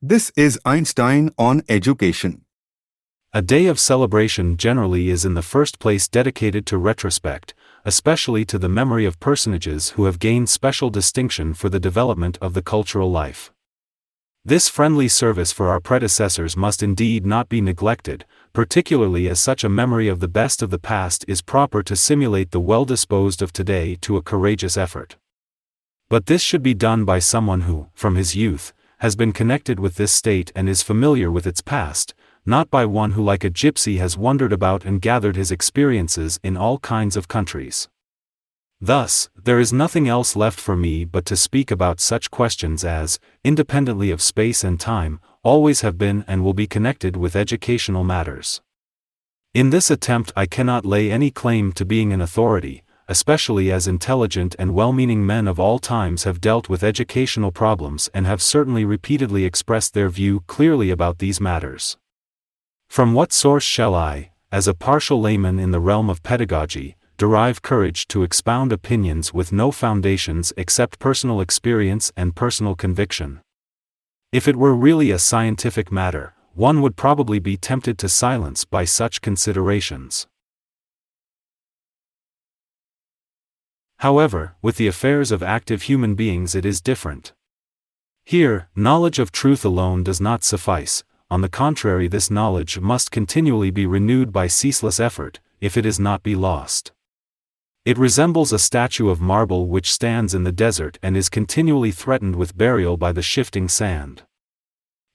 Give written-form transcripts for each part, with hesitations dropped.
This is Einstein on education. A day of celebration generally is in the first place dedicated to retrospect, especially to the memory of personages who have gained special distinction for the development of the cultural life. This friendly service for our predecessors must indeed not be neglected, particularly as such a memory of the best of the past is proper to simulate the well-disposed of today to a courageous effort. But this should be done by someone who, from his youth, has been connected with this state and is familiar with its past, not by one who like a gypsy has wandered about and gathered his experiences in all kinds of countries. Thus, there is nothing else left for me but to speak about such questions as, independently of space and time, always have been and will be connected with educational matters. In this attempt I cannot lay any claim to being an authority, especially as intelligent and well-meaning men of all times have dealt with educational problems and have certainly repeatedly expressed their view clearly about these matters. From what source shall I, as a partial layman in the realm of pedagogy, derive courage to expound opinions with no foundations except personal experience and personal conviction? If it were really a scientific matter, one would probably be tempted to silence by such considerations. However, with the affairs of active human beings it is different. Here, knowledge of truth alone does not suffice. On the contrary, this knowledge must continually be renewed by ceaseless effort, if it is not be lost. It resembles a statue of marble which stands in the desert and is continually threatened with burial by the shifting sand.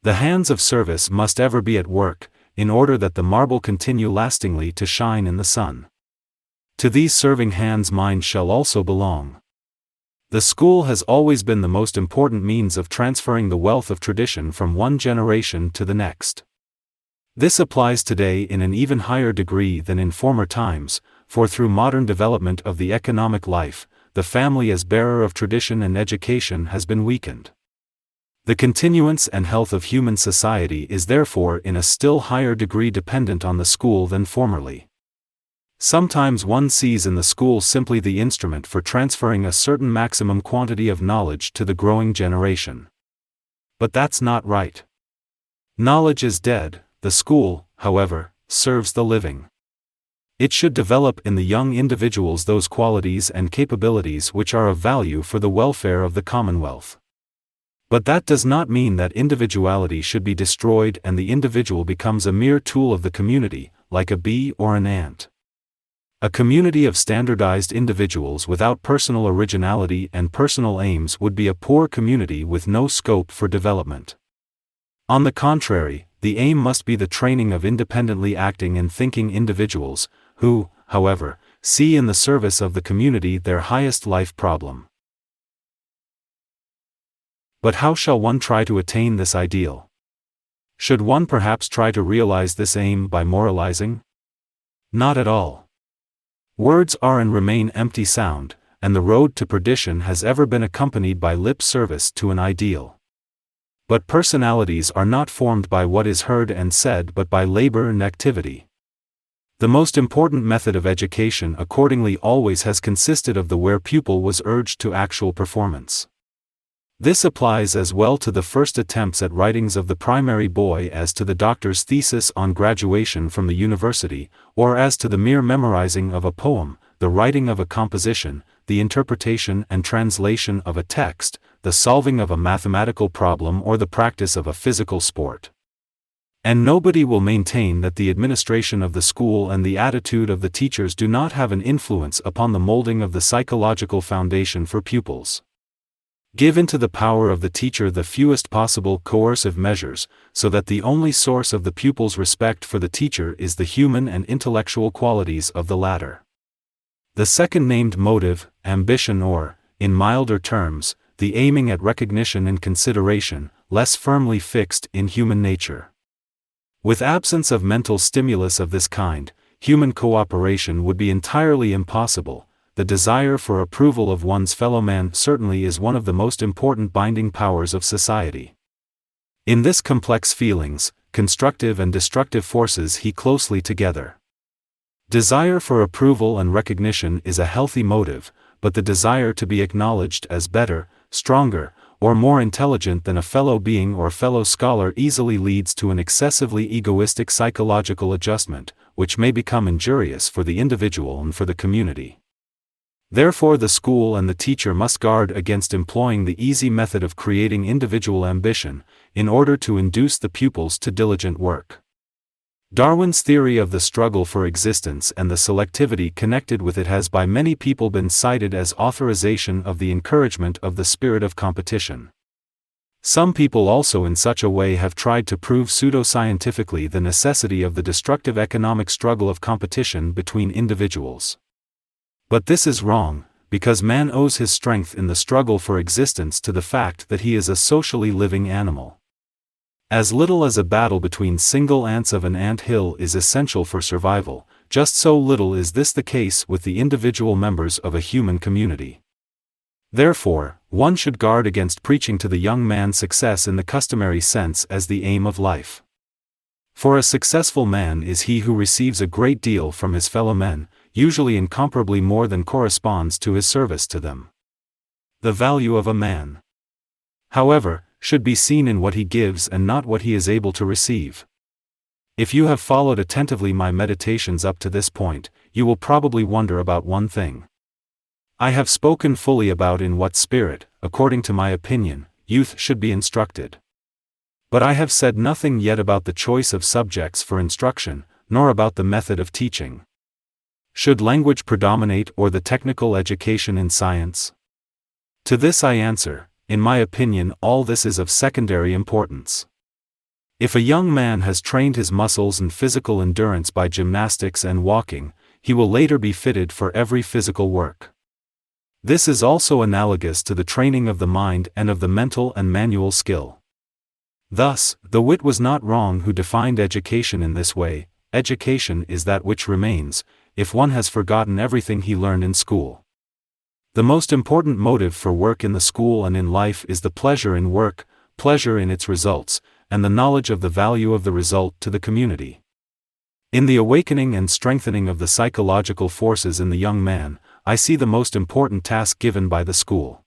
The hands of service must ever be at work, in order that the marble continue lastingly to shine in the sun. To these serving hands mine shall also belong. The school has always been the most important means of transferring the wealth of tradition from one generation to the next. This applies today in an even higher degree than in former times, for through modern development of the economic life, the family as bearer of tradition and education has been weakened. The continuance and health of human society is therefore in a still higher degree dependent on the school than formerly. Sometimes one sees in the school simply the instrument for transferring a certain maximum quantity of knowledge to the growing generation. But that's not right. Knowledge is dead. The school, however, serves the living. It should develop in the young individuals those qualities and capabilities which are of value for the welfare of the Commonwealth. But that does not mean that individuality should be destroyed and the individual becomes a mere tool of the community, like a bee or an ant. A community of standardized individuals without personal originality and personal aims would be a poor community with no scope for development. On the contrary, the aim must be the training of independently acting and thinking individuals, who, however, see in the service of the community their highest life problem. But how shall one try to attain this ideal? Should one perhaps try to realize this aim by moralizing? Not at all. Words are and remain empty sound, and the road to perdition has ever been accompanied by lip service to an ideal. But personalities are not formed by what is heard and said but by labor and activity. The most important method of education accordingly always has consisted of the where pupil was urged to actual performance. This applies as well to the first attempts at writings of the primary boy as to the doctor's thesis on graduation from the university, or as to the mere memorizing of a poem, the writing of a composition, the interpretation and translation of a text, the solving of a mathematical problem or the practice of a physical sport. And nobody will maintain that the administration of the school and the attitude of the teachers do not have an influence upon the molding of the psychological foundation for pupils. Give into the power of the teacher the fewest possible coercive measures, so that the only source of the pupil's respect for the teacher is the human and intellectual qualities of the latter. The second named motive, ambition or, in milder terms, the aiming at recognition and consideration, less firmly fixed in human nature. With absence of mental stimulus of this kind, human cooperation would be entirely impossible. The desire for approval of one's fellow man certainly is one of the most important binding powers of society. In this complex feelings, constructive and destructive forces heat closely together. Desire for approval and recognition is a healthy motive, but the desire to be acknowledged as better, stronger, or more intelligent than a fellow being or fellow scholar easily leads to an excessively egoistic psychological adjustment, which may become injurious for the individual and for the community. Therefore, the school and the teacher must guard against employing the easy method of creating individual ambition, in order to induce the pupils to diligent work. Darwin's theory of the struggle for existence and the selectivity connected with it has by many people been cited as authorization of the encouragement of the spirit of competition. Some people also in such a way have tried to prove pseudo-scientifically the necessity of the destructive economic struggle of competition between individuals. But this is wrong, because man owes his strength in the struggle for existence to the fact that he is a socially living animal. As little as a battle between single ants of an ant hill is essential for survival, just so little is this the case with the individual members of a human community. Therefore, one should guard against preaching to the young man success in the customary sense as the aim of life. For a successful man is he who receives a great deal from his fellow men, usually incomparably more than corresponds to his service to them. The value of a man, however, should be seen in what he gives and not what he is able to receive. If you have followed attentively my meditations up to this point, you will probably wonder about one thing. I have spoken fully about in what spirit, according to my opinion, youth should be instructed. But I have said nothing yet about the choice of subjects for instruction, nor about the method of teaching. Should language predominate or the technical education in science? To this I answer, in my opinion, all this is of secondary importance. If a young man has trained his muscles and physical endurance by gymnastics and walking, he will later be fitted for every physical work. This is also analogous to the training of the mind and of the mental and manual skill. Thus, the wit was not wrong who defined education in this way. Education is that which remains, if one has forgotten everything he learned in school. The most important motive for work in the school and in life is the pleasure in work, pleasure in its results, and the knowledge of the value of the result to the community. In the awakening and strengthening of the psychological forces in the young man, I see the most important task given by the school.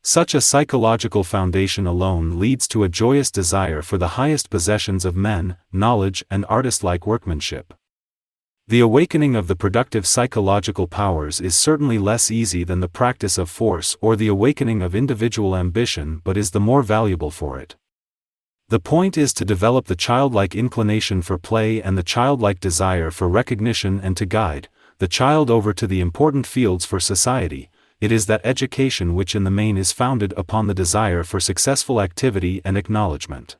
Such a psychological foundation alone leads to a joyous desire for the highest possessions of men, knowledge and artist-like workmanship. The awakening of the productive psychological powers is certainly less easy than the practice of force or the awakening of individual ambition, but is the more valuable for it. The point is to develop the childlike inclination for play and the childlike desire for recognition and to guide the child over to the important fields for society. It is that education which in the main is founded upon the desire for successful activity and acknowledgement.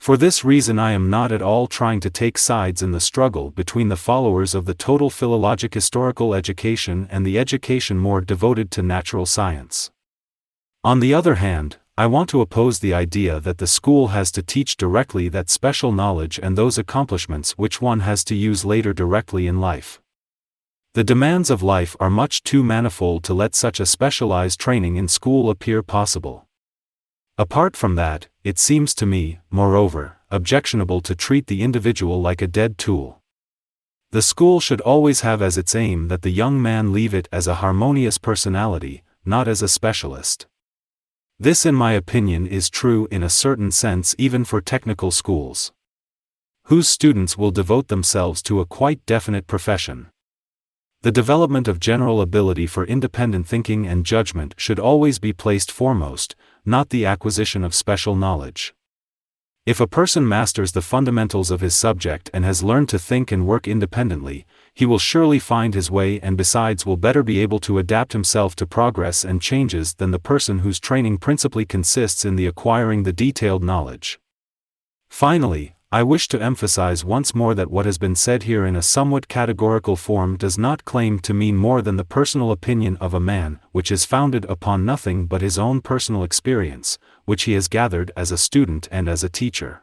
For this reason I am not at all trying to take sides in the struggle between the followers of the total philologic historical education and the education more devoted to natural science. On the other hand, I want to oppose the idea that the school has to teach directly that special knowledge and those accomplishments which one has to use later directly in life. The demands of life are much too manifold to let such a specialized training in school appear possible. Apart from that, it seems to me, moreover, objectionable to treat the individual like a dead tool. The school should always have as its aim that the young man leave it as a harmonious personality, not as a specialist. This in my opinion is true in a certain sense even for technical schools, whose students will devote themselves to a quite definite profession. The development of general ability for independent thinking and judgment should always be placed foremost, not the acquisition of special knowledge. If a person masters the fundamentals of his subject and has learned to think and work independently, he will surely find his way and besides will better be able to adapt himself to progress and changes than the person whose training principally consists in the acquiring the detailed knowledge. Finally, I wish to emphasize once more that what has been said here in a somewhat categorical form does not claim to mean more than the personal opinion of a man, which is founded upon nothing but his own personal experience, which he has gathered as a student and as a teacher.